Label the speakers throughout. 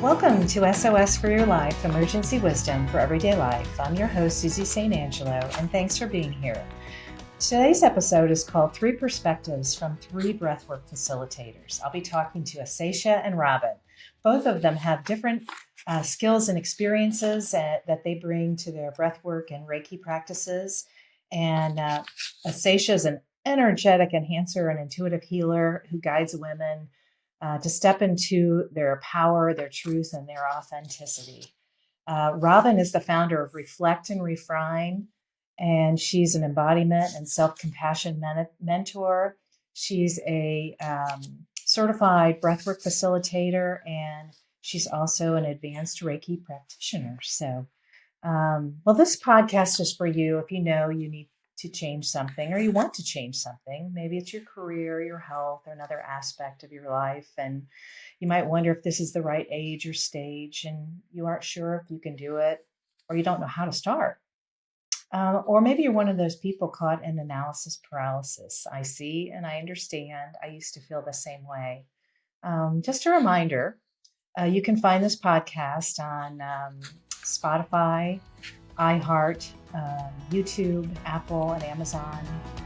Speaker 1: Welcome to SOS for Your Life, Emergency Wisdom for Everyday Life. I'm your host, Susie St. Angelo, and thanks for being here. Today's episode is called Three Perspectives from Three Breathwork Facilitators. I'll be talking to Acacia and Robyn. Both of them have different skills and experiences that they bring to their breathwork and Reiki practices. And Acacia is an energetic enhancer and intuitive healer who guides women to step into their power, their truth, and their authenticity. Robyn is the founder of Reflect and Refine, and she's an embodiment and self-compassion mentor. She's a certified breathwork facilitator, and she's also an advanced Reiki practitioner. So, this podcast is for you if you know you need to change something or you want to change something. Maybe it's your career, your health, or another aspect of your life. And you might wonder if this is the right age or stage and you aren't sure if you can do it or you don't know how to start. Or maybe you're one of those people caught in analysis paralysis. I see and I understand. I used to feel the same way. Just a reminder, you can find this podcast on Spotify, iHeart, YouTube, Apple, and Amazon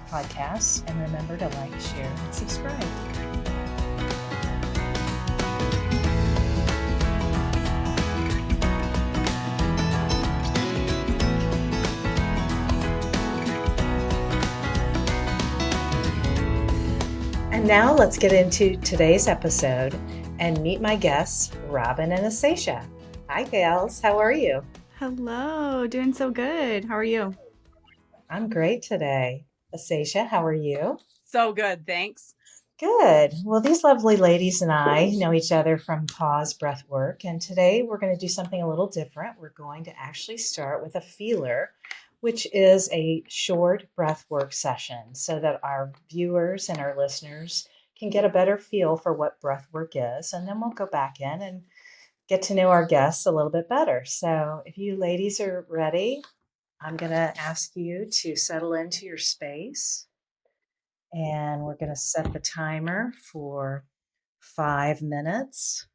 Speaker 1: podcasts. And remember to like, share, and subscribe. And now let's get into today's episode and meet my guests, Robyn and Acacia. Hi, gals. How are you?
Speaker 2: Hello, doing so good. How are you?
Speaker 1: I'm great today. Acacia, how are you?
Speaker 3: So good, thanks.
Speaker 1: Good. Well, these lovely ladies and I know each other from Pause Breathwork, and today we're going to do something a little different. We're going to actually start with a feeler, which is a short breathwork session so that our viewers and our listeners can get a better feel for what breathwork is, and then we'll go back in and get to know our guests a little bit better. So if you ladies are ready, I'm going to ask you to settle into your space. And we're going to set the timer for 5 minutes.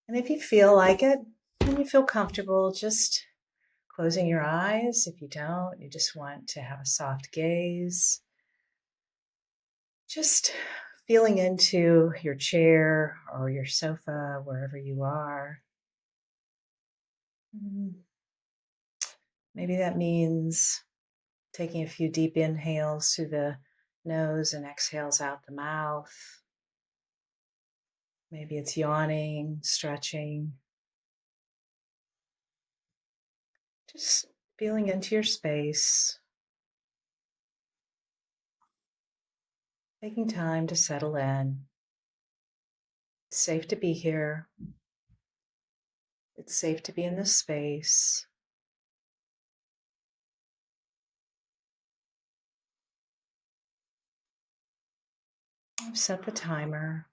Speaker 1: And if you feel like it and you feel comfortable, just closing your eyes. If you don't, you just want to have a soft gaze. Just feeling into your chair or your sofa, wherever you are. Maybe that means taking a few deep inhales through the nose and exhales out the mouth. Maybe it's yawning, stretching. Just feeling into your space. Taking time to settle in. It's safe to be here. It's safe to be in this space. I've set the timer.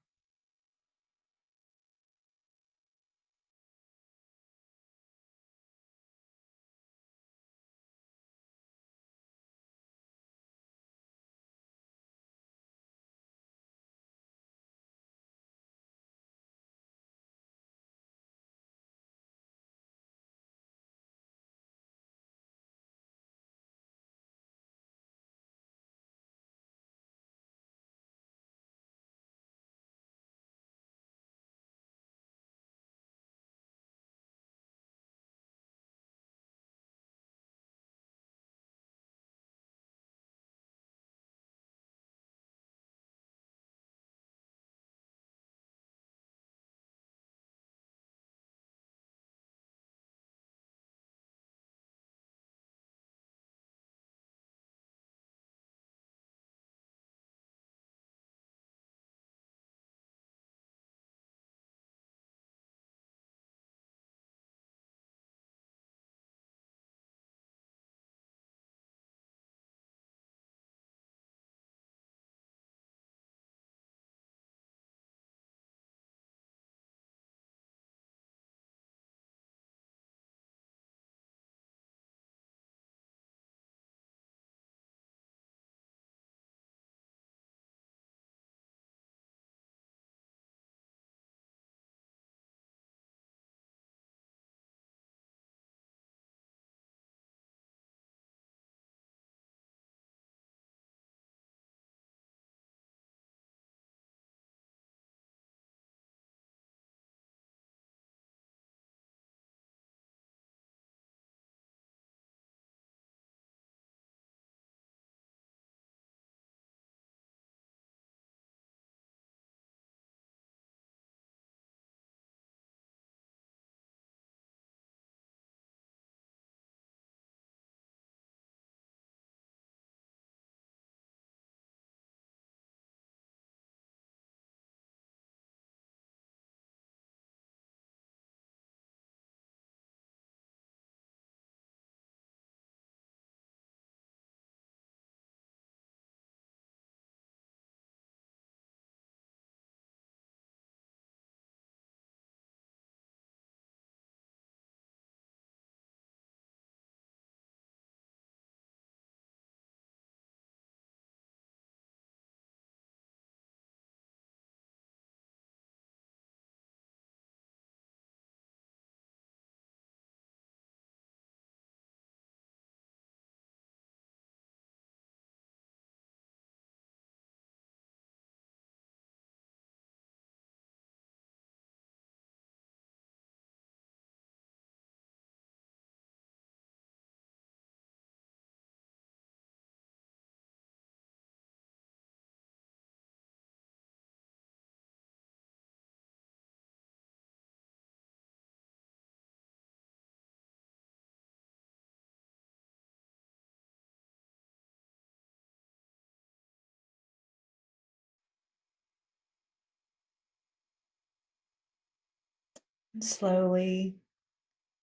Speaker 1: Slowly,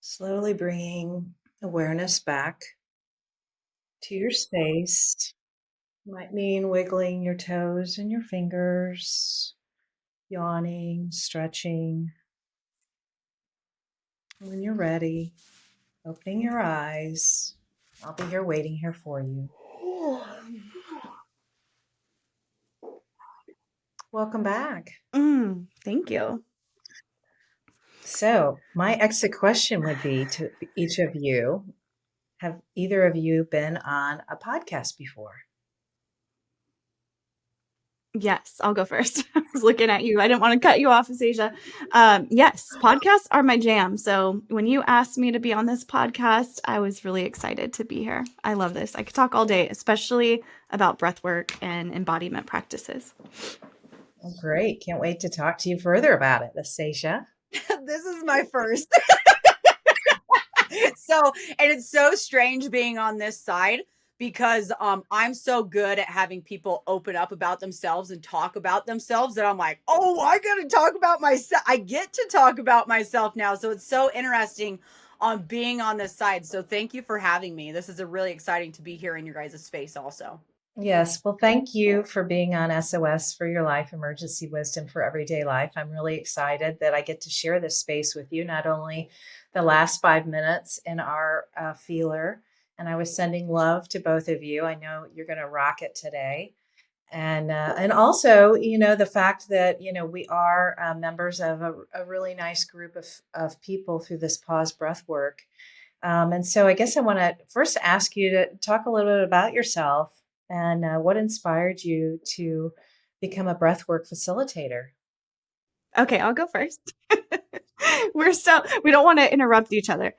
Speaker 1: slowly bringing awareness back to your space. Might mean wiggling your toes and your fingers, yawning, stretching. When you're ready, opening your eyes. I'll be here waiting here for you. Welcome back.
Speaker 2: Thank you.
Speaker 1: So, my exit question would be to each of you, have either of you been on a podcast before?
Speaker 2: Yes, I'll go first. I was looking at you. I didn't want to cut you off, Acacia. Yes, podcasts are my jam. So when you asked me to be on this podcast, I was really excited to be here. I love this. I could talk all day, especially about breathwork and embodiment practices.
Speaker 1: Oh, great. Can't wait to talk to you further about it, Acacia.
Speaker 3: This is my first. And it's so strange being on this side because I'm so good at having people open up about themselves and talk about themselves that I'm like, oh, I gotta talk about myself. I get to talk about myself now. So it's so interesting on being on this side. So thank you for having me. This is a really exciting to be here in your guys' space also.
Speaker 1: Yes. Well, thank you for being on SOS for Your Life, Emergency Wisdom for Everyday Life. I'm really excited that I get to share this space with you, not only the last 5 minutes in our feeler, and I was sending love to both of you. I know you're going to rock it today. And also, the fact that, we are members of a really nice group of people through this pause breath work. And so I guess I want to first ask you to talk a little bit about yourself and what inspired you to become a breathwork facilitator.
Speaker 2: Okay, I'll go first. We don't want to interrupt each other.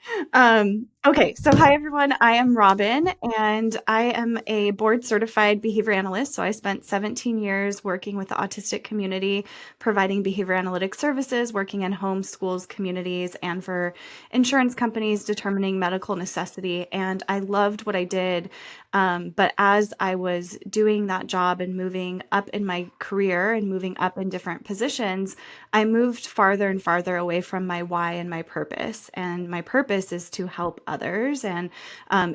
Speaker 2: Okay, so hi everyone. I am Robyn, and I am a board certified behavior analyst. So I spent 17 years working with the autistic community, providing behavior analytic services, working in homes, schools, communities, and for insurance companies determining medical necessity. And I loved what I did. But as I was doing that job and moving up in my career and moving up in different positions, I moved farther and farther away from my why and my purpose. And my purpose is to help others and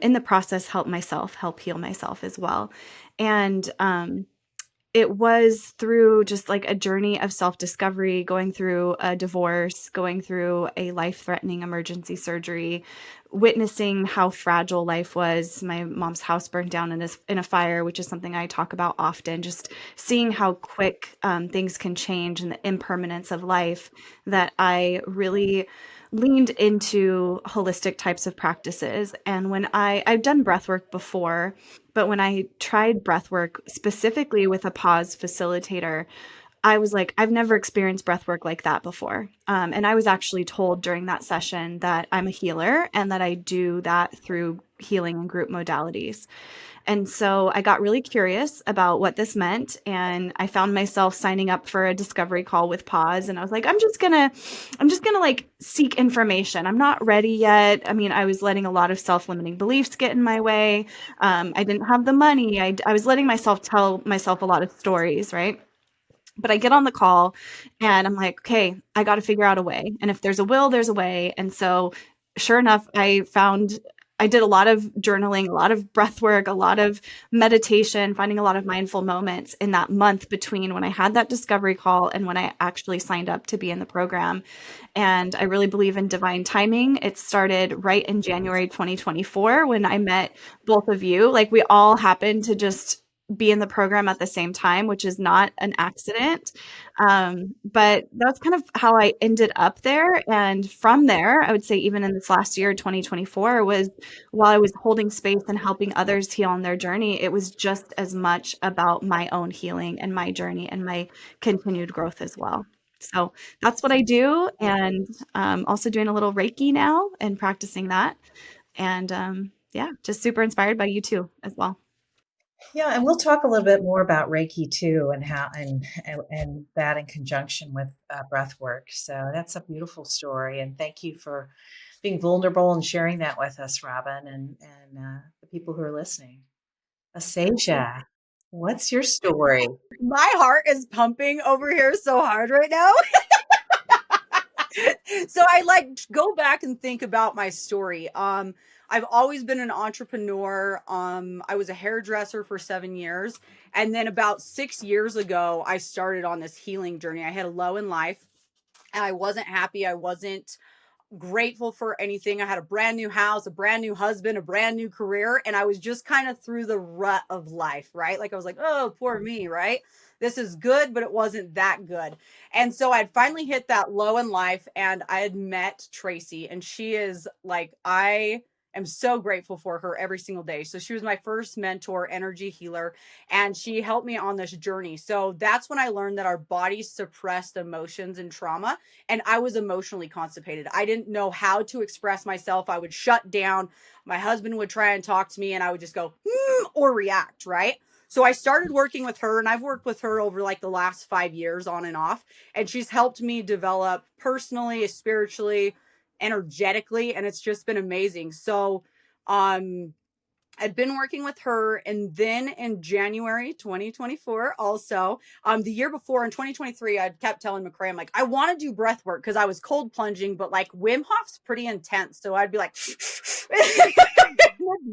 Speaker 2: in the process, help myself, help heal myself as well. And it was through just like a journey of self-discovery, going through a divorce, going through a life-threatening emergency surgery, witnessing how fragile life was. My mom's house burned down in a fire, which is something I talk about often, just seeing how quick things can change and the impermanence of life, that I really leaned into holistic types of practices. And when I've done breathwork before, but when I tried breathwork specifically with a pause facilitator, I was like, I've never experienced breathwork like that before. And I was actually told during that session that I'm a healer and that I do that through healing and group modalities. And so I got really curious about what this meant. And I found myself signing up for a discovery call with Pause. And I was like, I'm just gonna like seek information. I'm not ready yet. I mean, I was letting a lot of self-limiting beliefs get in my way. I didn't have the money. I was letting myself tell myself a lot of stories, right? But I get on the call and I'm like, okay, I got to figure out a way. And if there's a will, there's a way. And so sure enough, I did a lot of journaling, a lot of breath work, a lot of meditation, finding a lot of mindful moments in that month between when I had that discovery call and when I actually signed up to be in the program. And I really believe in divine timing. It started right in January 2024 when I met both of you. Like, we all happened to just be in the program at the same time, which is not an accident. But that's kind of how I ended up there. And from there, I would say even in this last year, 2024, was while I was holding space and helping others heal on their journey, it was just as much about my own healing and my journey and my continued growth as well. So that's what I do. And also doing a little Reiki now and practicing that. And yeah, just super inspired by you too as well.
Speaker 1: Yeah, and we'll talk a little bit more about Reiki too, and how and that in conjunction with breath work. So that's a beautiful story, and thank you for being vulnerable and sharing that with us, Robyn, and the people who are listening. Acacia, what's your story?
Speaker 3: My heart is pumping over here so hard right now. So I like go back and think about my story. I've always been an entrepreneur. I was a hairdresser for 7 years. And then about 6 years ago, I started on this healing journey. I had a low in life and I wasn't happy. I wasn't grateful for anything. I had a brand new house, a brand new husband, a brand new career, and I was just kind of through the rut of life, right? Like I was like, oh, poor me, right? This is good, but it wasn't that good. And so I'd finally hit that low in life and I had met Tracy, and she is like, I am so grateful for her every single day. So she was my first mentor, energy healer, and she helped me on this journey. So that's when I learned that our bodies suppressed emotions and trauma, and I was emotionally constipated. I didn't know how to express myself. I would shut down. My husband would try and talk to me and I would just go or react, right? So I started working with her, and I've worked with her over like the last 5 years on and off, and she's helped me develop personally, spiritually, energetically, and it's just been amazing. So I'd been working with her, and then in January 2024, also, the year before in 2023, I kept telling McCray, I'm like, I want to do breath work because I was cold plunging, but like Wim Hof's pretty intense. So I'd be like,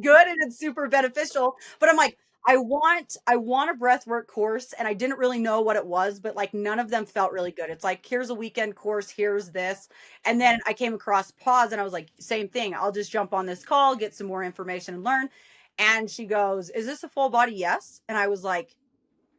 Speaker 3: good and it's super beneficial. But I'm like, I want a breath work course, and I didn't really know what it was, but like none of them felt really good. It's like, here's a weekend course, here's this. And then I came across Pause, and I was like, same thing. I'll just jump on this call, get some more information and learn. And she goes, is this a full body yes? And I was like,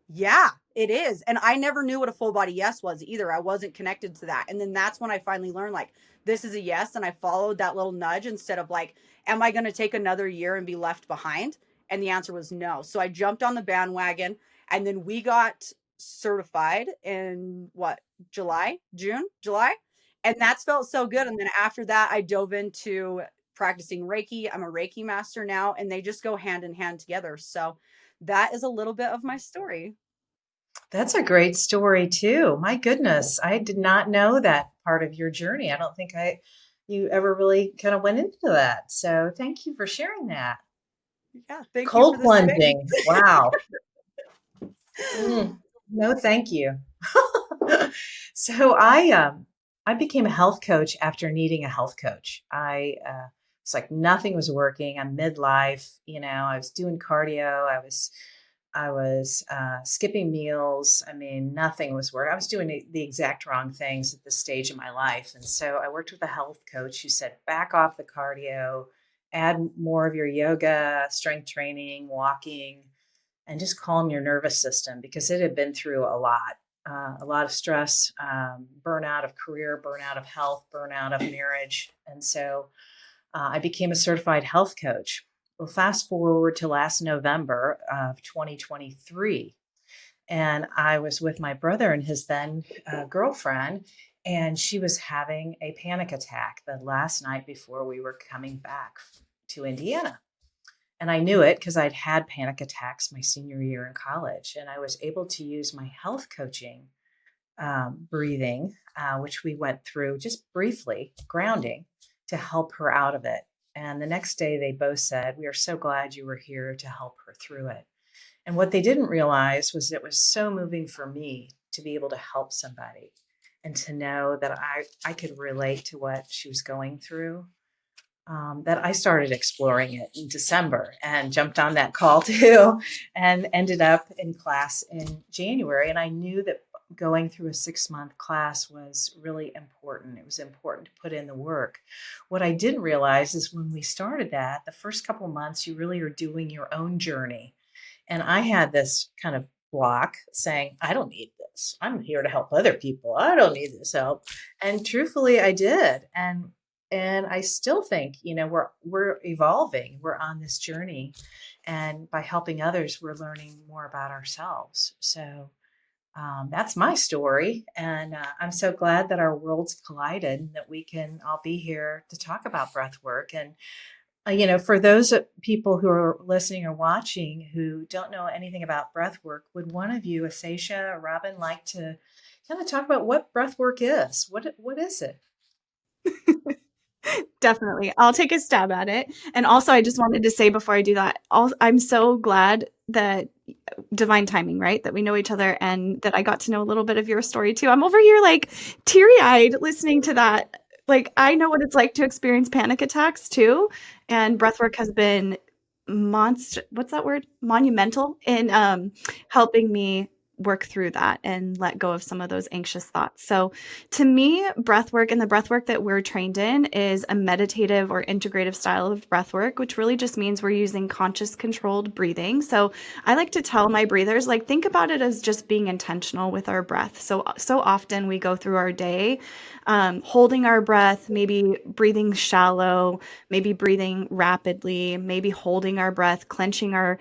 Speaker 3: yeah, it is. And I never knew what a full body yes was either. I wasn't connected to that. And then that's when I finally learned, like, this is a yes. And I followed that little nudge instead of like, am I going to take another year and be left behind? And the answer was no. So I jumped on the bandwagon, and then we got certified in what, July. And that's felt so good. And then after that, I dove into practicing Reiki. I'm a Reiki master now, and they just go hand in hand together. So that is a little bit of my story.
Speaker 1: That's a great story too. My goodness, I did not know that part of your journey. I don't think you ever really kind of went into that. So thank you for sharing that.
Speaker 3: Yeah, thank you for
Speaker 1: Cold
Speaker 3: the space.
Speaker 1: plunging. Wow. No, thank you. So I became a health coach after needing a health coach. I it's like nothing was working. I'm midlife, I was doing cardio. I was skipping meals. I mean, nothing was working. I was doing the exact wrong things at this stage in my life. And so I worked with a health coach who said, back off the cardio, add more of your yoga, strength training, walking, and just calm your nervous system, because it had been through a lot of stress, burnout of career, burnout of health, burnout of marriage. And so I became a certified health coach. Well, fast forward to last November of 2023, and I was with my brother and his then girlfriend, and she was having a panic attack the last night before we were coming back to Indiana. And I knew it because I'd had panic attacks my senior year in college, and I was able to use my health coaching breathing, which we went through just briefly, grounding, to help her out of it. And the next day, they both said, we are so glad you were here to help her through it. And what they didn't realize was it was so moving for me to be able to help somebody and to know that I could relate to what she was going through. That I started exploring it in December and jumped on that call too, and ended up in class in January. And I knew that going through a 6-month class was really important. It was important to put in the work. What I didn't realize is when we started that, the first couple of months, you really are doing your own journey. And I had this kind of block saying, I don't need this. I'm here to help other people. I don't need this help. And truthfully, I did. And I still think, we're evolving. We're on this journey. And by helping others, we're learning more about ourselves. So that's my story. And I'm so glad that our worlds collided and that we can all be here to talk about breath work. And, for those people who are listening or watching who don't know anything about breath work, would one of you, Acacia or Robyn, like to kind of talk about what breath work is? What is it?
Speaker 2: Definitely. I'll take a stab at it. And also, I just wanted to say before I do that, I'm so glad that divine timing, right? That we know each other and that I got to know a little bit of your story too. I'm over here like teary-eyed listening to that. Like, I know what it's like to experience panic attacks too. And breathwork has been what's that word? Monumental in helping me work through that and let go of some of those anxious thoughts. So to me, breathwork and the breathwork that we're trained in is a meditative or integrative style of breathwork, which really just means we're using conscious controlled breathing. So I like to tell my breathers, like, think about it as just being intentional with our breath. So often we go through our day holding our breath, maybe breathing shallow, maybe breathing rapidly, maybe holding our breath, clenching our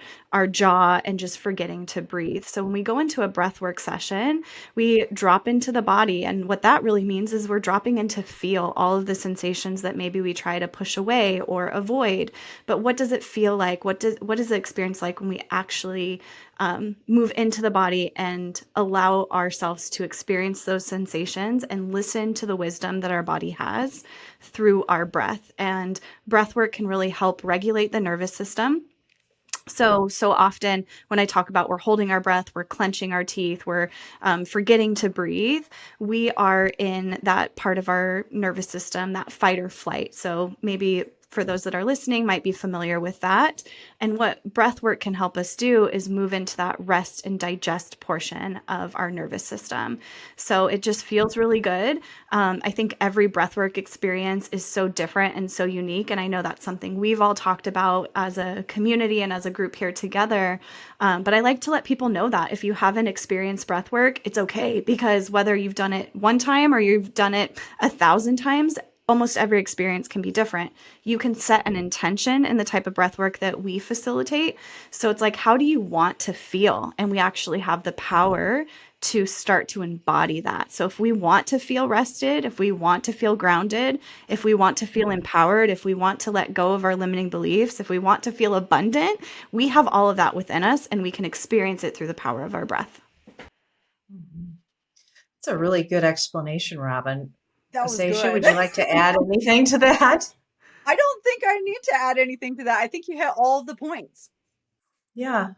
Speaker 2: jaw, and just forgetting to breathe. So when we go into a breathwork session, we drop into the body. And what that really means is we're dropping into feel all of the sensations that maybe we try to push away or avoid. But what does it feel like? What is the experience like when we actually move into the body and allow ourselves to experience those sensations and listen to the wisdom that our body has through our breath? And breath work can really help regulate the nervous system. So often when I talk about we're holding our breath, we're clenching our teeth, we're forgetting to breathe, we are in that part of our nervous system, that fight or flight. So maybe for those that are listening might be familiar with that. And what breath work can help us do is move into that rest and digest portion of our nervous system. So it just feels really good. I think every breathwork experience is so different and so unique. And I know that's something we've all talked about as a community and as a group here together. But I like to let people know that if you haven't experienced breathwork, it's okay, because whether you've done it one time or you've done it 1,000 times, almost every experience can be different. You can set an intention in the type of breath work that we facilitate. So it's like, how do you want to feel? And we actually have the power to start to embody that. So if we want to feel rested, if we want to feel grounded, if we want to feel empowered, if we want to let go of our limiting beliefs, if we want to feel abundant, we have all of that within us, and we can experience it through the power of our breath.
Speaker 1: That's a really good explanation, Robyn.
Speaker 3: That was
Speaker 1: Acacia,
Speaker 3: good.
Speaker 1: would you like to add anything to that?
Speaker 3: I don't think I need to add anything to that. I think you hit all of the points.
Speaker 1: Yeah,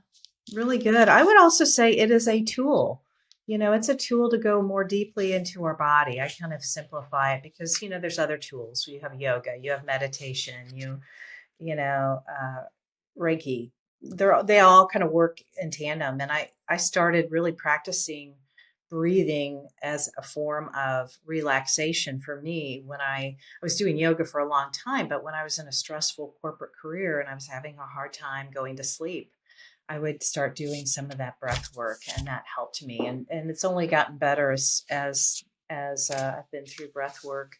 Speaker 1: really good. I would also say it is a tool. It's a tool to go more deeply into our body. I kind of simplify it because, there's other tools. You have yoga, you have meditation, Reiki. They all kind of work in tandem. And I started really practicing breathing as a form of relaxation for me when I was doing yoga for a long time, but when I was in a stressful corporate career and I was having a hard time going to sleep, I would start doing some of that breath work, and that helped me. And it's only gotten better as I've been through breath work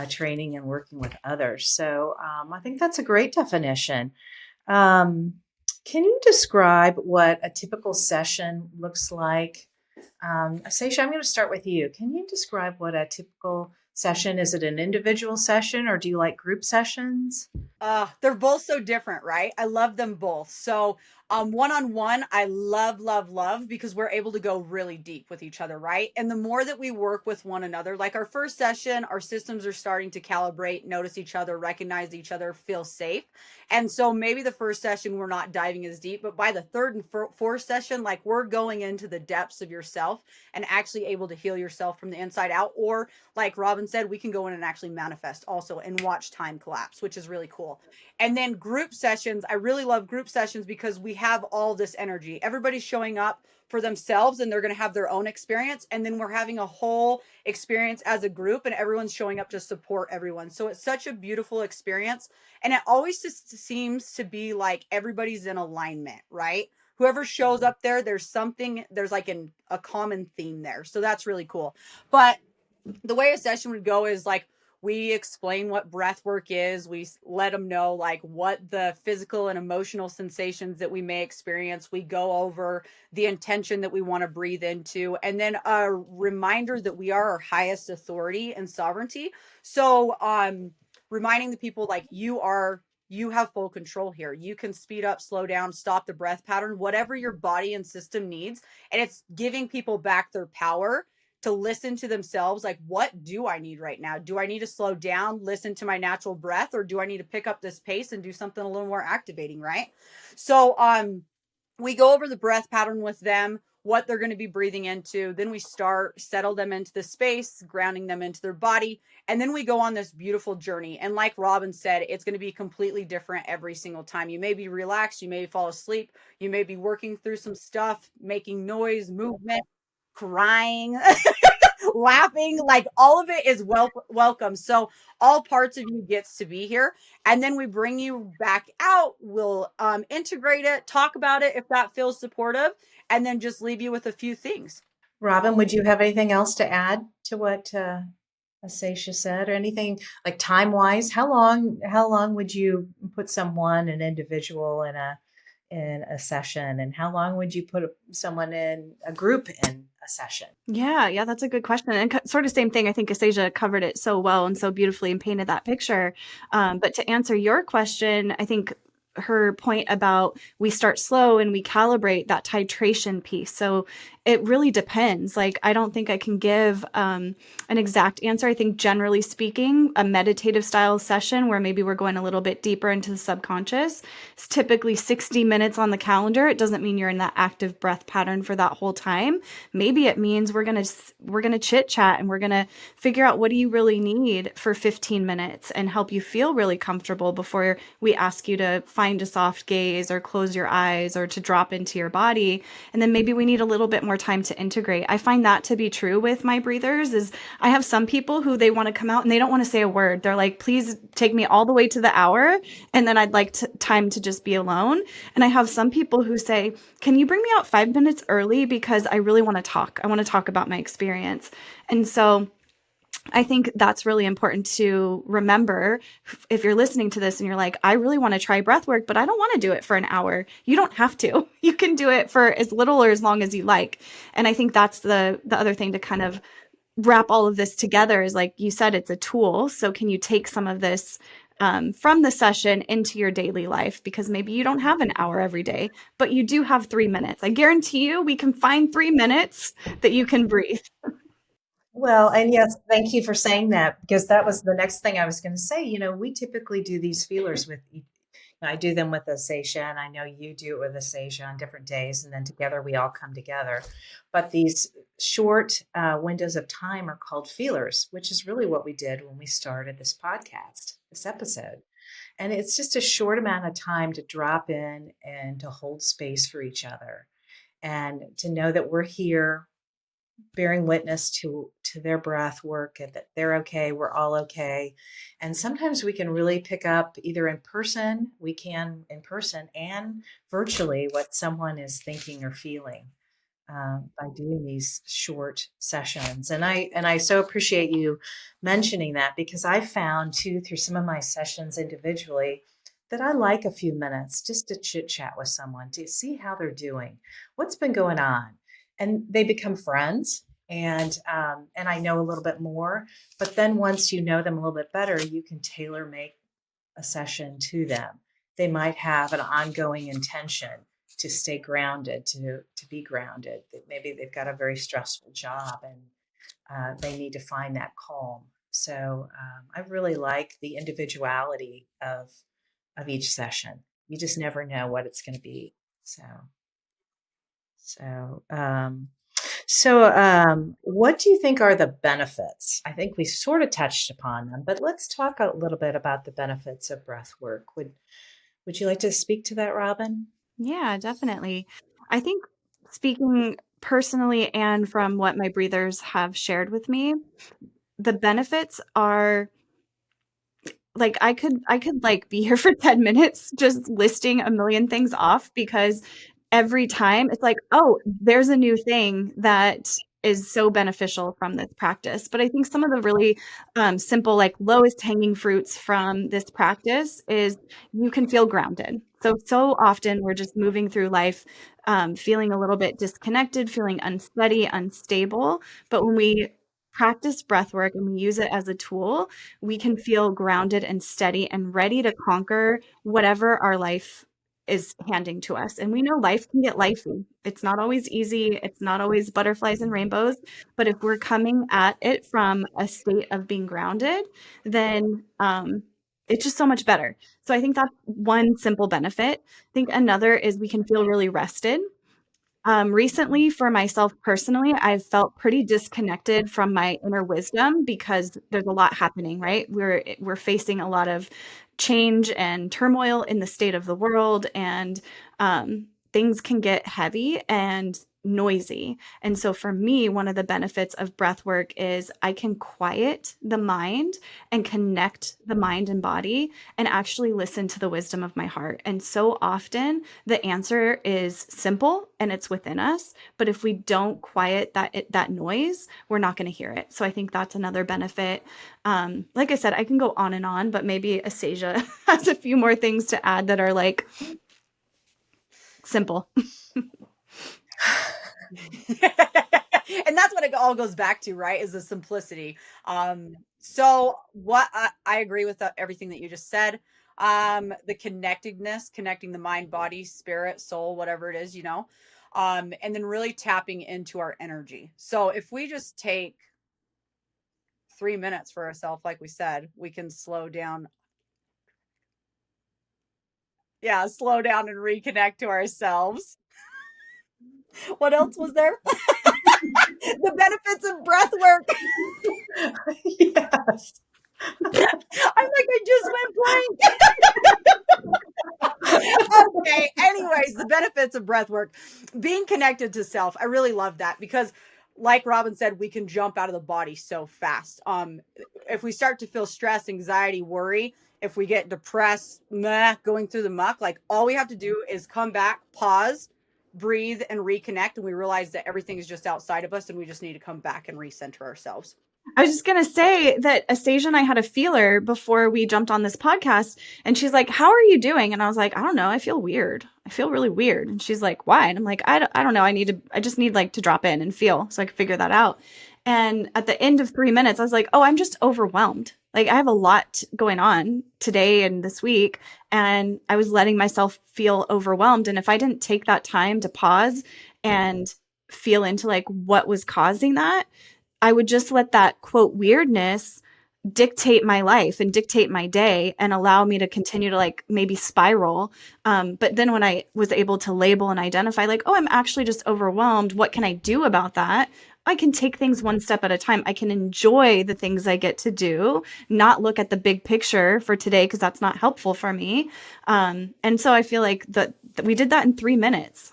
Speaker 1: training and working with others. So I think that's a great definition. Can you describe what a typical session looks like? Acacia, I'm going to start with you. Can you describe what a typical session is? It an individual session, or do you like group sessions?
Speaker 3: They're both so different, right? I love them both. So one-on-one, I love because we're able to go really deep with each other, right? And the more that we work with one another, like our first session, our systems are starting to calibrate, notice each other, recognize each other, feel safe. And so maybe the first session, we're not diving as deep, but by the third and fourth session, like, we're going into the depths of yourself and actually able to heal yourself from the inside out. Or like Robyn said, we can go in and actually manifest also and watch time collapse, which is really cool. And then group sessions, I really love group sessions because we have all this energy. Everybody's showing up for themselves and they're going to have their own experience. And then we're having a whole experience as a group and everyone's showing up to support everyone. So it's such a beautiful experience. And it always just seems to be like everybody's in alignment, right? Whoever shows up there, there's like a common theme there. So that's really cool. But the way a session would go is like, we explain what breath work is. We let them know like what the physical and emotional sensations that we may experience. We go over the intention that we want to breathe into, and then a reminder that we are our highest authority and sovereignty. So reminding the people like, you have full control here. You can speed up, slow down, stop the breath pattern, whatever your body and system needs. And it's giving people back their power to listen to themselves. Like, what do I need right now? Do I need to slow down, listen to my natural breath, or do I need to pick up this pace and do something a little more activating, right? So we go over the breath pattern with them, what they're going to be breathing into. Then we settle them into the space, grounding them into their body. And then we go on this beautiful journey. And like Robyn said, it's going to be completely different every single time. You may be relaxed, you may fall asleep, you may be working through some stuff, making noise, movement, crying, laughing, like all of it is welcome. So all parts of you gets to be here, and then we bring you back out. We'll integrate it, talk about it if that feels supportive, and then just leave you with a few things.
Speaker 1: Robyn, would you have anything else to add to what Acacia said, or anything like time wise? How long would you put someone, an individual, in a session, and how long would you put someone in a group in a session?
Speaker 2: Yeah, that's a good question. And sort of same thing. I think Acacia covered it so well and so beautifully and painted that picture. But to answer your question, I think her point about we start slow and we calibrate that titration piece. So it really depends. Like, I don't think I can give an exact answer. I think generally speaking, a meditative style session where maybe we're going a little bit deeper into the subconscious is typically 60 minutes on the calendar. It doesn't mean you're in that active breath pattern for that whole time. Maybe it means we're going to chit chat and we're going to figure out what do you really need for 15 minutes and help you feel really comfortable before we ask you to find a soft gaze or close your eyes or to drop into your body. And then maybe we need a little bit more time to integrate. I find that to be true with my breathers. Is I have some people who they want to come out and they don't want to say a word. They're like, please take me all the way to the hour, and then I'd like time to just be alone. And I have some people who say, can you bring me out 5 minutes early because I really want to talk. I want to talk about my experience. And so I think that's really important to remember. If you're listening to this and you're like, I really want to try breath work, but I don't want to do it for an hour. You don't have to. You can do it for as little or as long as you like. And I think that's the other thing to kind of wrap all of this together is, like you said, it's a tool. So can you take some of this from the session into your daily life? Because maybe you don't have an hour every day, but you do have 3 minutes. I guarantee you we can find 3 minutes that you can breathe.
Speaker 1: Well, and yes, thank you for saying that, because that was the next thing I was going to say. We typically do these feelers with, I do them with Acacia, and I know you do it with Acacia on different days, and then together we all come together. But these short windows of time are called feelers, which is really what we did when we started this podcast, this episode. And it's just a short amount of time to drop in and to hold space for each other and to know that we're here bearing witness to their breath work, and that they're okay, we're all okay. And sometimes we can really pick up either in person and virtually what someone is thinking or feeling by doing these short sessions. And I so appreciate you mentioning that, because I found too, through some of my sessions individually, that I like a few minutes just to chit chat with someone to see how they're doing, what's been going on. And they become friends, and I know a little bit more. But then once you know them a little bit better, you can tailor make a session to them. They might have an ongoing intention to stay grounded, to be grounded. Maybe they've got a very stressful job, and they need to find that calm. So I really like the individuality of each session. You just never know what it's going to be. What do you think are the benefits? I think we sort of touched upon them, but let's talk a little bit about the benefits of breath work. Would you like to speak to that, Robyn?
Speaker 2: Yeah, definitely. I think, speaking personally and from what my breathers have shared with me, the benefits are, like, I could like be here for 10 minutes just listing a million things off, because every time it's like, oh, there's a new thing that is so beneficial from this practice. But I think some of the really simple, like lowest hanging fruits from this practice is you can feel grounded. So often we're just moving through life feeling a little bit disconnected, feeling unsteady, unstable. But when we practice breath work and we use it as a tool, we can feel grounded and steady and ready to conquer whatever our life is handing to us. And we know life can get lifey. It's not always easy. It's not always butterflies and rainbows. But if we're coming at it from a state of being grounded, then it's just so much better. So I think that's one simple benefit. I think another is we can feel really rested. Recently, for myself personally, I've felt pretty disconnected from my inner wisdom because there's a lot happening, right? We're facing a lot of change and turmoil in the state of the world, and things can get heavy and noisy. And so for me, one of the benefits of breath work is I can quiet the mind and connect the mind and body and actually listen to the wisdom of my heart. And so often the answer is simple and it's within us, but if we don't quiet that noise, we're not going to hear it. So I think that's another benefit. Like I said, I can go on and on, but maybe Acacia has a few more things to add that are like simple.
Speaker 3: And that's what it all goes back to, right? Is the simplicity. So what I agree with everything that you just said. The connectedness, connecting the mind, body, spirit, soul, whatever it is, and then really tapping into our energy. So if we just take 3 minutes for ourselves, like we said, we can slow down. Yeah, slow down and reconnect to ourselves. What else was there? The benefits of breath work.
Speaker 1: Yes.
Speaker 3: I'm like, I just went blank. Okay. Anyways, the benefits of breath work, being connected to self. I really love that because, like Robyn said, we can jump out of the body so fast. If we start to feel stress, anxiety, worry, if we get depressed, going through the muck, like all we have to do is come back, pause, breathe, and reconnect, and we realize that everything is just outside of us, and we just need to come back and recenter ourselves.
Speaker 2: I was just going to say that Acacia and I had a feeler before we jumped on this podcast, and she's like, how are you doing? And I was like, I don't know. I feel weird. I feel really weird. And she's like, why? And I'm like, I don't know. I just need like to drop in and feel so I can figure that out. And at the end of 3 minutes, I was like, oh, I'm just overwhelmed. Like I have a lot going on today and this week, and I was letting myself feel overwhelmed. And if I didn't take that time to pause and feel into like what was causing that, I would just let that quote weirdness dictate my life and dictate my day and allow me to continue to like maybe spiral. But then when I was able to label and identify like, oh, I'm actually just overwhelmed. What can I do about that? I can take things one step at a time. I can enjoy the things I get to do, not look at the big picture for today because that's not helpful for me. And so I feel like that we did that in 3 minutes.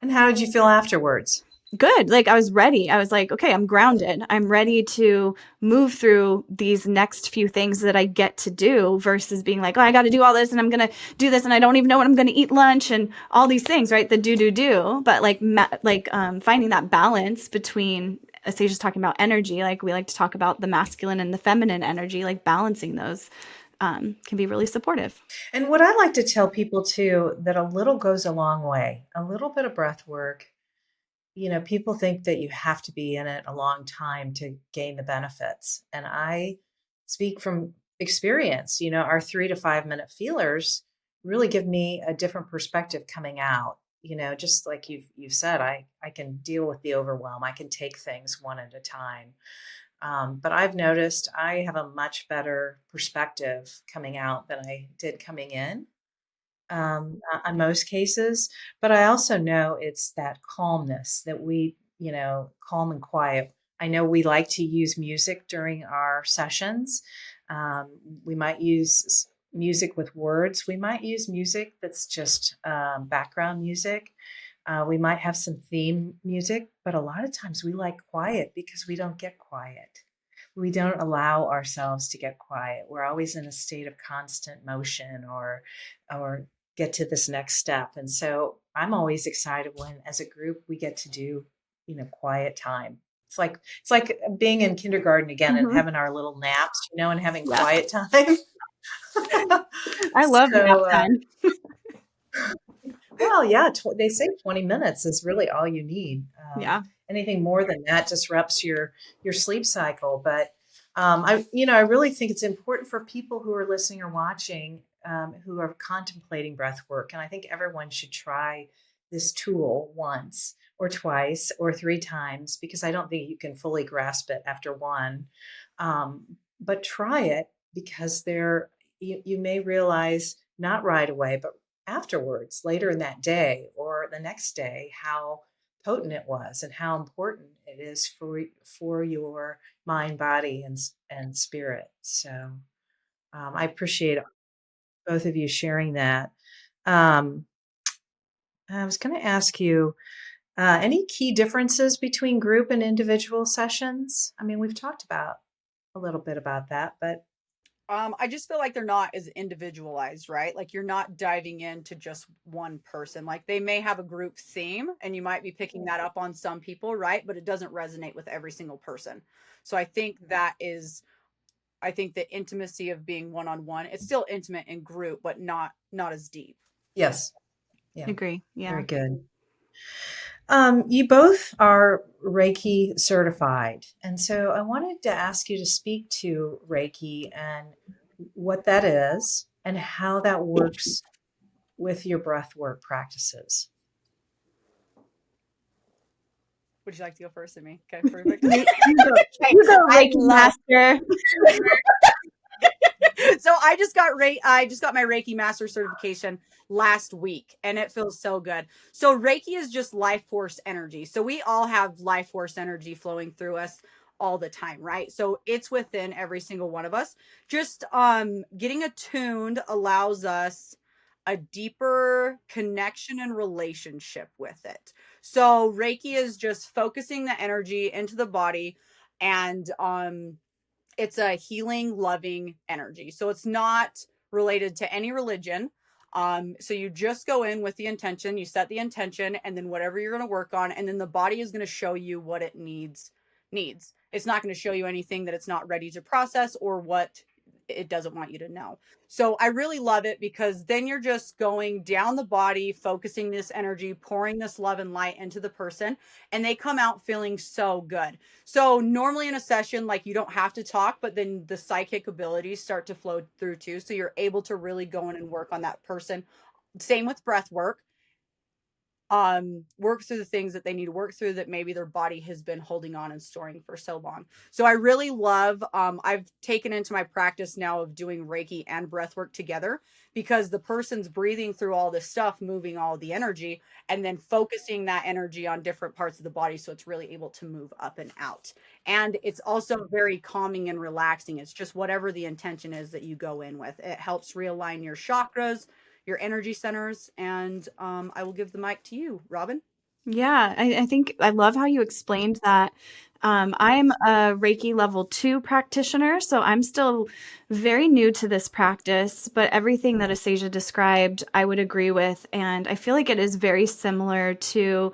Speaker 1: And how did you feel afterwards?
Speaker 2: Good. Like I was ready. I was like, okay, I'm grounded. I'm ready to move through these next few things that I get to do versus being like, oh, I got to do all this and I'm going to do this and I don't even know when I'm going to eat lunch and all these things, right? The do. But like finding that balance between, Acacia's talking about energy, like we like to talk about the masculine and the feminine energy, like balancing those can be really supportive.
Speaker 1: And what I like to tell people too, that a little goes a long way. A little bit of breath work. People think that you have to be in it a long time to gain the benefits. And I speak from experience. Our 3 to 5 minute feelers really give me a different perspective coming out. Just like you've said, I can deal with the overwhelm. I can take things one at a time. But I've noticed I have a much better perspective coming out than I did coming in. On most cases, but I also know it's that calmness that we, calm and quiet. I know we like to use music during our sessions. We might use music with words. We might use music that's just background music. We might have some theme music, but a lot of times we like quiet because we don't get quiet. We don't allow ourselves to get quiet. We're always in a state of constant motion or get to this next step. And so I'm always excited when as a group we get to do, quiet time. It's like being in kindergarten again and having our little naps, and having quiet time.
Speaker 2: I love nap time.
Speaker 1: Well, yeah, they say 20 minutes is really all you need.
Speaker 2: Yeah.
Speaker 1: Anything more than that disrupts your sleep cycle. But I really think it's important for people who are listening or watching, who are contemplating breath work. And I think everyone should try this tool once or twice or 3 times, because I don't think you can fully grasp it after one. But try it because you may realize not right away, but afterwards, later in that day or the next day, how potent it was and how important it is for your mind, body, and spirit. So I appreciate both of you sharing that. Um, I was going to ask you any key differences between group and individual sessions? I mean, we've talked about a little bit about that, but
Speaker 3: I just feel like they're not as individualized, right? Like you're not diving into just one person. Like they may have a group theme and you might be picking that up on some people, right? But it doesn't resonate with every single person. So I think the intimacy of being one-on-one, it's still intimate in group, but not as deep.
Speaker 1: yes, yeah,
Speaker 2: Agree. Yeah.
Speaker 1: very good. You both are Reiki certified, and so I wanted to ask you to speak to Reiki and what that is and how that works with your breathwork practices.
Speaker 3: Would you like to go first or me? Okay, perfect.
Speaker 2: You go, Reiki master.
Speaker 3: So I just got my Reiki master certification last week and it feels so good. So Reiki is just life force energy. So we all have life force energy flowing through us all the time, right? So it's within every single one of us. Just getting attuned allows us a deeper connection and relationship with it. So Reiki is just focusing the energy into the body, and it's a healing, loving energy. So it's not related to any religion. So you just go in with the intention, you set the intention, and then whatever you're going to work on, and then the body is going to show you what it needs. It's not going to show you anything that it's not ready to process or what it doesn't want you to know. So I really love it because then you're just going down the body, focusing this energy, pouring this love and light into the person, and they come out feeling so good. So normally in a session, like you don't have to talk, but then the psychic abilities start to flow through too. So you're able to really go in and work on that person. Same with breath work. Work through the things that they need to work through that maybe their body has been holding on and storing for so long. So I really love, I've taken into my practice now of doing Reiki and breath work together, because the person's breathing through all this stuff, moving all the energy, and then focusing that energy on different parts of the body. So it's really able to move up and out. And it's also very calming and relaxing. It's just whatever the intention is that you go in with. It helps realign your chakras, your energy centers, and I will give the mic to you, Robyn.
Speaker 2: Yeah, I think I love how you explained that. I'm a Reiki level 2 practitioner, so I'm still very new to this practice, but everything that Acacia described, I would agree with. And I feel like it is very similar to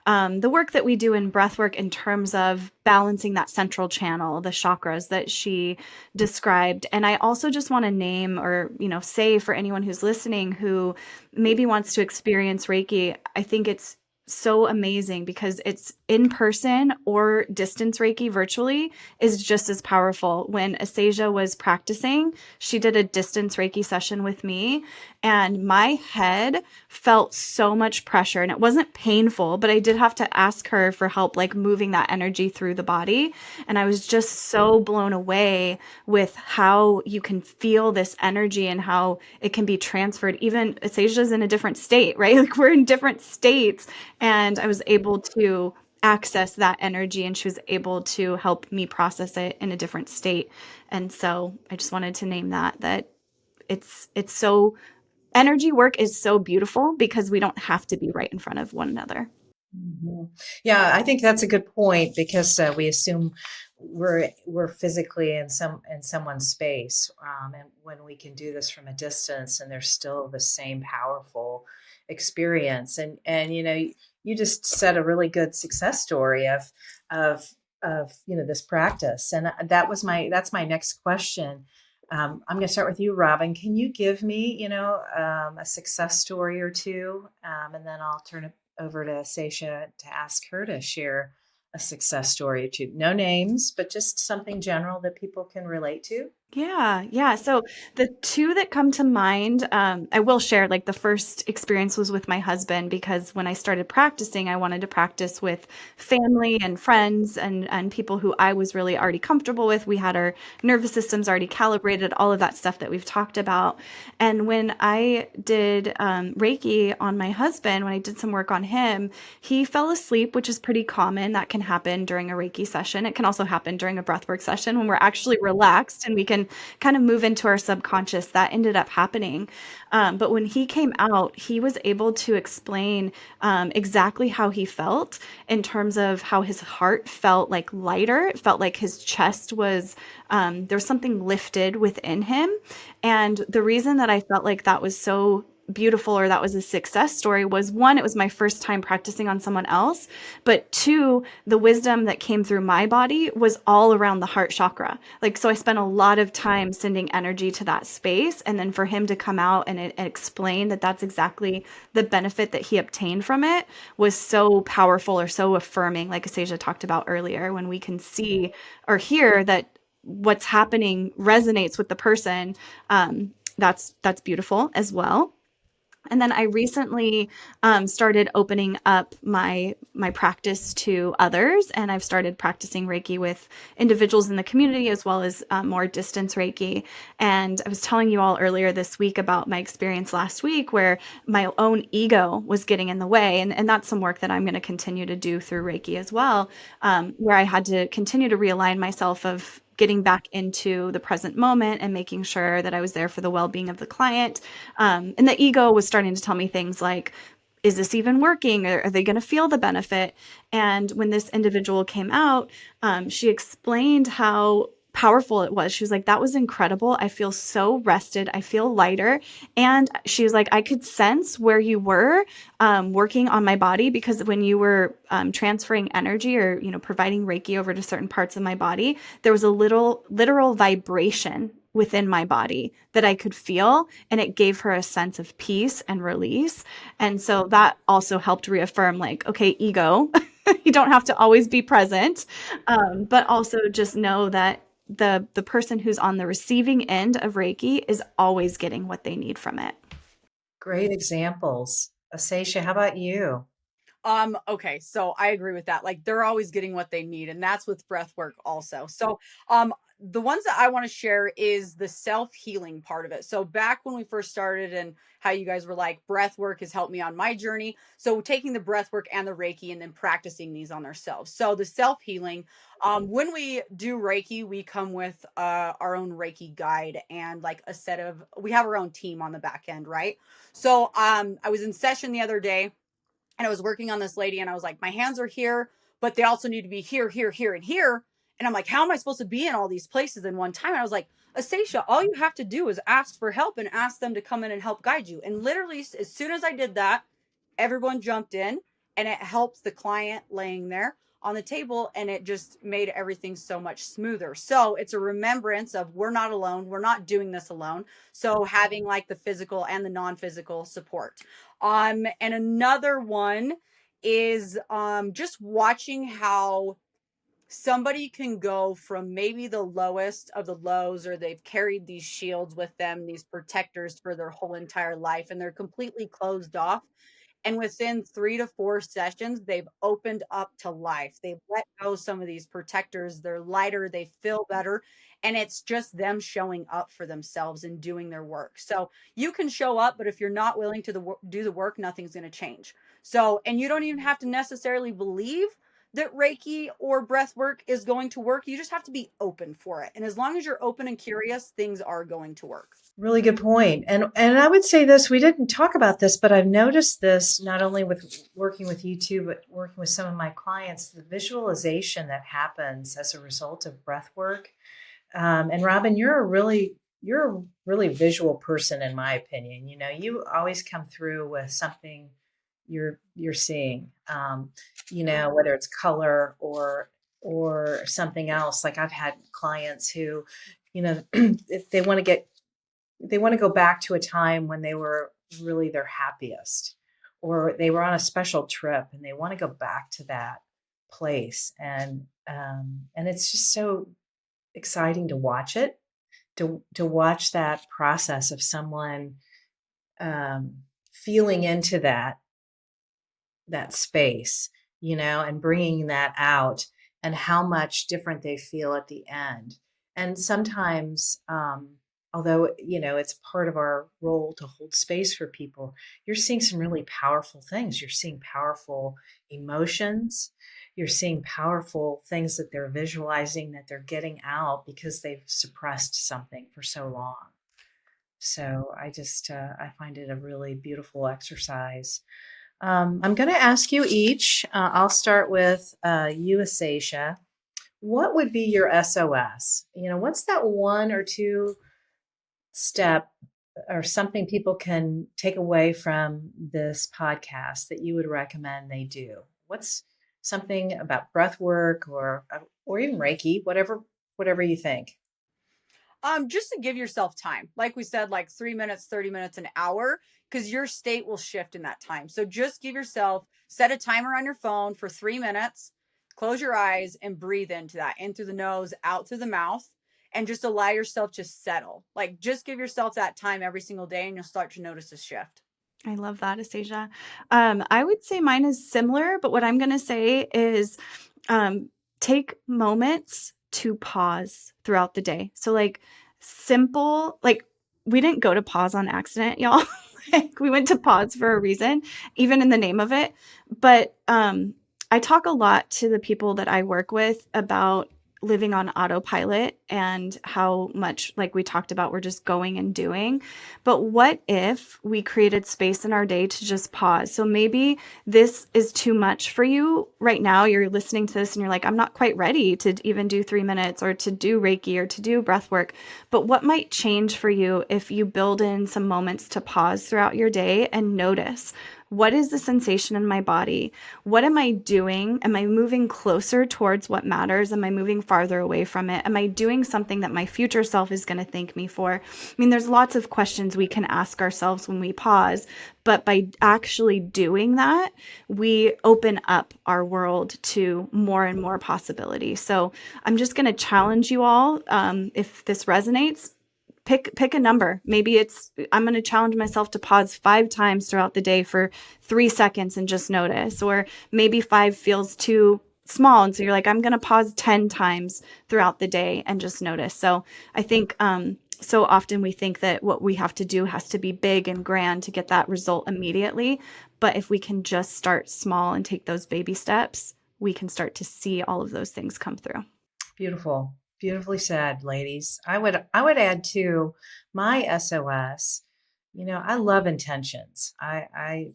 Speaker 2: the work that we do in breathwork in terms of balancing that central channel, the chakras that she described. And I also just want to name or, say for anyone who's listening who maybe wants to experience Reiki, I think it's so amazing because it's in person or distance Reiki virtually is just as powerful. When Acacia was practicing, she did a distance Reiki session with me, and my head felt so much pressure, and it wasn't painful, but I did have to ask her for help, like moving that energy through the body. And I was just so blown away with how you can feel this energy and how it can be transferred. Even Acacia's in a different state, right? Like we're in different states, and I was able to access that energy, and she was able to help me process it in a different state. And so I just wanted to name that it's so energy work is so beautiful because we don't have to be right in front of one another.
Speaker 1: Mhm. Yeah, I think that's a good point because we assume we're physically in someone's space, and when we can do this from a distance, and there's still the same powerful experience. And you just said a really good success story of this practice, and that's my next question. I'm going to start with you, Robyn. Can you give me a success story or two, and then I'll turn it over to Acacia to ask her to share a success story or two. No names, but just something general that people can relate to.
Speaker 2: Yeah. So the two that come to mind, I will share, like the first experience was with my husband, because when I started practicing, I wanted to practice with family and friends and people who I was really already comfortable with. We had our nervous systems already calibrated, all of that stuff that we've talked about. And when I did Reiki on my husband, when I did some work on him, he fell asleep, which is pretty common. That can happen during a Reiki session. It can also happen during a breathwork session when we're actually relaxed and we can kind of move into our subconscious. That ended up happening. But when he came out, he was able to explain exactly how he felt, in terms of how his heart felt like lighter. It felt like his chest was, there was something lifted within him. And the reason that I felt like that was so beautiful, or that was a success story, was one, it was my first time practicing on someone else, but two, the wisdom that came through my body was all around the heart chakra. Like, so I spent a lot of time sending energy to that space, and then for him to come out and explain that that's exactly the benefit that he obtained from it was so powerful, or so affirming, like Acacia talked about earlier, when we can see or hear that what's happening resonates with the person. That's beautiful as well. And then I recently started opening up my practice to others, and I've started practicing Reiki with individuals in the community, as well as more distance Reiki. And I was telling you all earlier this week about my experience last week, where my own ego was getting in the way, and that's some work that I'm going to continue to do through Reiki as well, where I had to continue to realign myself of getting back into the present moment and making sure that I was there for the well-being of the client. And the ego was starting to tell me things like, is this even working? Are they going to feel the benefit? And when this individual came out, she explained how powerful it was. She was like, that was incredible. I feel so rested. I feel lighter. And she was like, I could sense where you were working on my body, because when you were transferring energy, or, providing Reiki over to certain parts of my body, there was a literal vibration within my body that I could feel, and it gave her a sense of peace and release. And so that also helped reaffirm, like, okay, ego, you don't have to always be present, but also just know that the person who's on the receiving end of Reiki is always getting what they need from it.
Speaker 1: Great examples. Acacia, how about you?
Speaker 3: Okay, so I agree with that. Like, they're always getting what they need, and that's with breath work also. So, the ones that I want to share is the self-healing part of it. So back when we first started, and how you guys were like, breath work has helped me on my journey. So taking the breath work and the Reiki, and then practicing these on ourselves. So the self-healing, when we do Reiki, we come with our own Reiki guide, and like we have our own team on the back end, right? So I was in session the other day, and I was working on this lady, and I was like, my hands are here, but they also need to be here, here, here, and here. And I'm like, how am I supposed to be in all these places in one time? And I was like, Acacia, all you have to do is ask for help and ask them to come in and help guide you. And literally, as soon as I did that, everyone jumped in, and it helped the client laying there on the table, and it just made everything so much smoother. So it's a remembrance of, we're not alone, we're not doing this alone. So having like the physical and the non-physical support. And another one is just watching how somebody can go from maybe the lowest of the lows, or they've carried these shields with them, these protectors, for their whole entire life, and they're completely closed off. And within 3 to 4 sessions, they've opened up to life. They've let go some of these protectors. They're lighter. They feel better. And it's just them showing up for themselves and doing their work. So you can show up, but if you're not willing to do the work, nothing's going to change. So, and you don't even have to necessarily believe that Reiki or breath work is going to work. You just have to be open for it. And as long as you're open and curious, things are going to work.
Speaker 1: Really good point. And I would say this, we didn't talk about this, but I've noticed this not only with working with you two, but working with some of my clients, the visualization that happens as a result of breath work. And Robyn, you're a really visual person, in my opinion. You always come through with something you're seeing, whether it's color or something else. Like, I've had clients who, if they want to go back to a time when they were really their happiest, or they were on a special trip and they want to go back to that place. And it's just so exciting to watch it. to watch that process of someone feeling into that space, and bringing that out, and how much different they feel at the end. And sometimes, although, it's part of our role to hold space for people, you're seeing some really powerful things. You're seeing powerful emotions. You're seeing powerful things that they're visualizing, that they're getting out because they've suppressed something for so long. So I find it a really beautiful exercise. I'm going to ask you each. I'll start with you, Acacia. What would be your SOS? What's that one or two step or something people can take away from this podcast that you would recommend they do? What's something about breath work or even Reiki, whatever you think?
Speaker 3: Just to give yourself time, like we said, like 3 minutes, 30 minutes, an hour, because your state will shift in that time. So just set a timer on your phone for 3 minutes, close your eyes and breathe into that, in through the nose, out through the mouth, and just allow yourself to settle. Like, just give yourself that time every single day and you'll start to notice a shift.
Speaker 2: I love that, Acacia. I would say mine is similar, but what I'm going to say is take moments to pause throughout the day. So like simple, like we didn't go to pause on accident, y'all. Like we went to pause for a reason, even in the name of it. But I talk a lot to the people that I work with about living on autopilot and how much, like we talked about, we're just going and doing. But what if we created space in our day to just pause? So maybe this is too much for you right now. You're listening to this and you're like, I'm not quite ready to even do 3 minutes or to do Reiki or to do breath work. But what might change for you if you build in some moments to pause throughout your day and notice, what is the sensation in my body? What am I doing? Am I moving closer towards what matters? Am I moving farther away from it? Am I doing something that my future self is going to thank me for? I mean, there's lots of questions we can ask ourselves when we pause, but by actually doing that, we open up our world to more and more possibilities. So I'm just going to challenge you all. If this resonates, pick a number. Maybe I'm going to challenge myself to pause 5 times throughout the day for 3 seconds and just notice. Or maybe 5 feels too small. And so you're like, I'm going to pause 10 times throughout the day and just notice. So I think so often we think that what we have to do has to be big and grand to get that result immediately. But if we can just start small and take those baby steps, we can start to see all of those things come through.
Speaker 1: Beautiful. Beautifully said, ladies. I would add to my SOS. I love intentions. I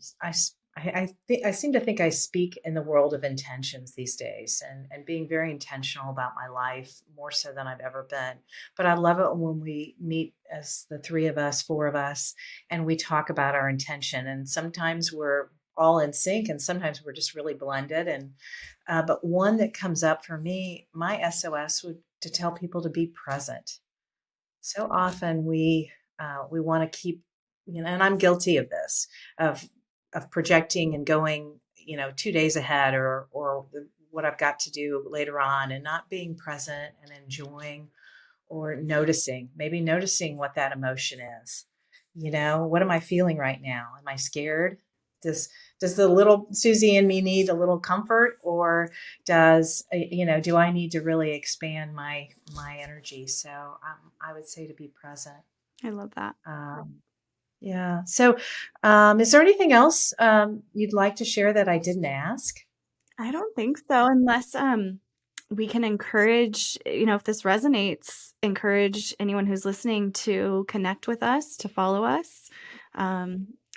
Speaker 1: seem to think I speak in the world of intentions these days, and being very intentional about my life, more so than I've ever been. But I love it when we meet as the 3 of us, 4 of us, and we talk about our intention. And sometimes we're all in sync, and sometimes we're just really blended. And but one that comes up for me, my SOS would to tell people to be present. So often we want to keep, and I'm guilty of this, of projecting and going, 2 days ahead or what I've got to do later on, and not being present and enjoying or maybe noticing what that emotion is. What am I feeling right now? Am I scared? Does the little Susie in me need a little comfort, or do I need to really expand my energy? So I would say to be present.
Speaker 2: I love that.
Speaker 1: Yeah. So is there anything else you'd like to share that I didn't ask?
Speaker 2: I don't think so, unless we can encourage, if this resonates, encourage anyone who's listening to connect with us, to follow us.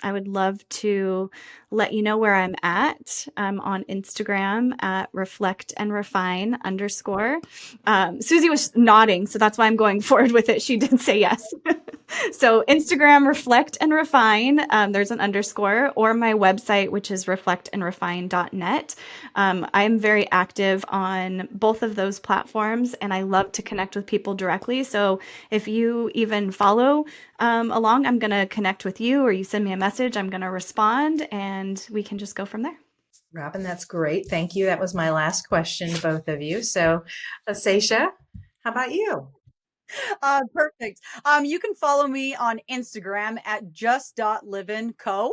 Speaker 2: I would love to let you know where I'm at. I'm on Instagram at reflectandrefine_. Susie was nodding, so that's why I'm going forward with it. She did say yes. So Instagram, reflect and refine. There's an underscore, or my website, which is reflectandrefine.net. I am very active on both of those platforms, and I love to connect with people directly. So if you even follow along, I'm going to connect with you, or you send me a message, I'm going to respond, and we can just go from there.
Speaker 1: Robyn, that's great. Thank you. That was my last question to both of you. So Acacia, how about you?
Speaker 3: Perfect. You can follow me on Instagram at just.livinco.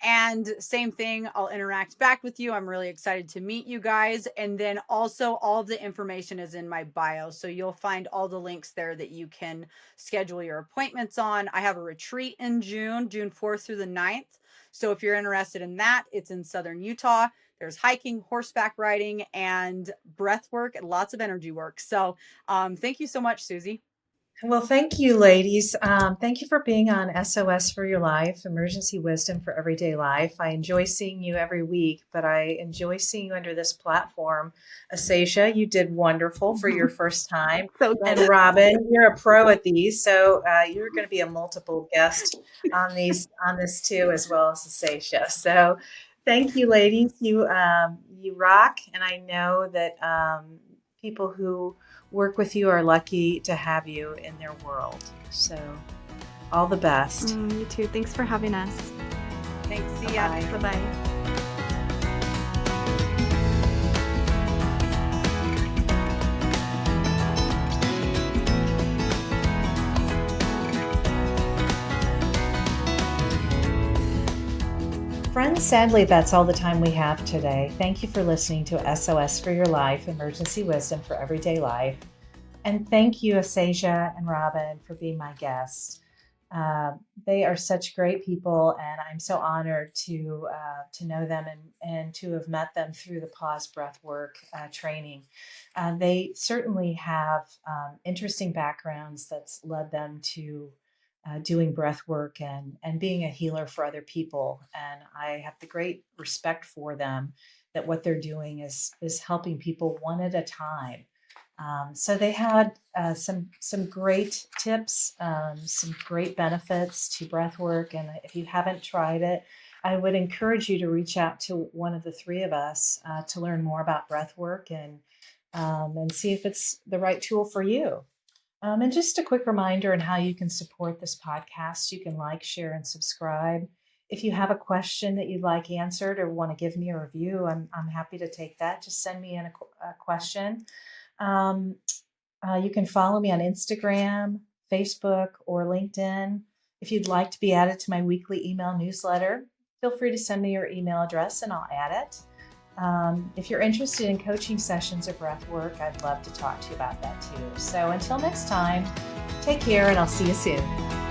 Speaker 3: And same thing, I'll interact back with you. I'm really excited to meet you guys. And then also, all of the information is in my bio. So you'll find all the links there that you can schedule your appointments on. I have a retreat in June 4th through the 9th. So if you're interested in that, it's in southern Utah. There's hiking, horseback riding, and breath work, and lots of energy work. So thank you so much, Susie.
Speaker 1: Well, thank you, ladies. Thank you for being on SOS for Your Life, Emergency Wisdom for Everyday Life. I enjoy seeing you every week, but I enjoy seeing you under this platform. Acacia, you did wonderful for your first time.
Speaker 2: So good.
Speaker 1: And Robyn, you're a pro at these, so you're going to be a multiple guest on this too, as well as Acacia. So thank you, ladies. You rock, and I know that people who work with you are lucky to have you in their world. So all the best.
Speaker 2: You too. Thanks for having us.
Speaker 3: Thanks. See ya.
Speaker 2: Bye-bye.
Speaker 1: Friends, sadly, that's all the time we have today. Thank you for listening to SOS for Your Life, Emergency Wisdom for Everyday Life. And thank you, Acacia and Robyn, for being my guests. They are such great people, and I'm so honored to know them and to have met them through the Pause Breathwork training. They certainly have interesting backgrounds that's led them to doing breath work and being a healer for other people. And I have the great respect for them that what they're doing is helping people one at a time. So they had some great tips, some great benefits to breath work. And if you haven't tried it, I would encourage you to reach out to one of the three of us to learn more about breath work and see if it's the right tool for you. And just a quick reminder on how you can support this podcast. You can like, share, and subscribe. If you have a question that you'd like answered or want to give me a review, I'm happy to take that. Just send me in a question. You can follow me on Instagram, Facebook, or LinkedIn. If you'd like to be added to my weekly email newsletter, feel free to send me your email address and I'll add it. If you're interested in coaching sessions or breath work, I'd love to talk to you about that too. So until next time, take care and I'll see you soon.